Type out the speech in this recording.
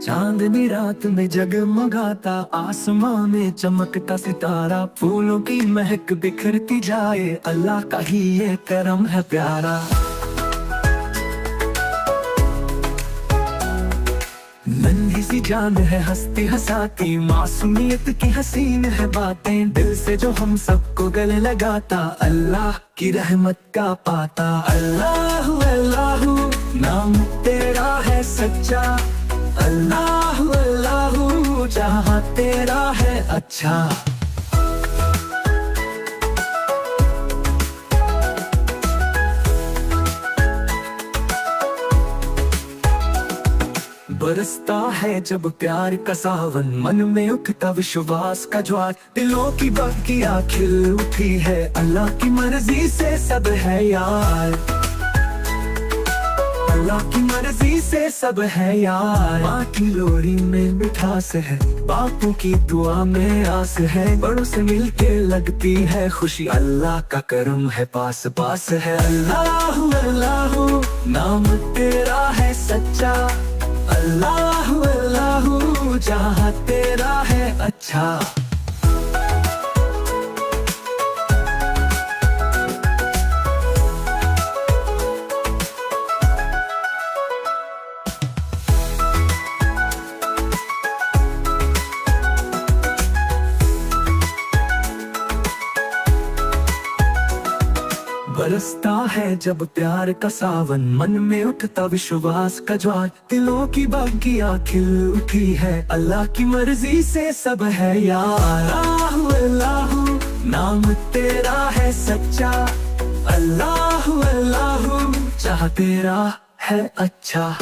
चांदनी रात में जगमगाता, आसमां में चमकता सितारा, फूलों की महक बिखरती जाए, अल्लाह का ही ये करम है प्यारा। नन्ही सी जान है हंसती हंसाती, मासूमियत की हसीन है बातें, दिल से जो हम सबको गले लगाता, अल्लाह की रहमत का पाता। अल्लाह अल्लाह नाम तेरा है सच्चा, अल्लाह अल्लाह जहाँ तेरा है अच्छा। बरसता है जब प्यार का सावन, मन में उठता विश्वास का ज्वार, दिलों की बगिया खिल उठी है, अल्लाह की मर्जी से सब है यार, अल्लाह की मर्जी से सब है यार। माँ की लोरी में मिठास है, बापू की दुआ में आस है, बड़ों से मिलके लगती है खुशी, अल्लाह का करम है पास पास है। अल्लाह अल्लाह नाम तेरा है सच्चा, अल्लाह अल्लाह जहाँ तेरा है अच्छा। बरसता है जब प्यार का सावन, मन में उठता विश्वास का ज्वार, दिलों की बगिया खिल उठी है, अल्लाह की मर्जी से सब है यार। अल्लाह अल्लाह नाम तेरा है सच्चा, अल्लाह अल्लाह जहाँ तेरा है अच्छा।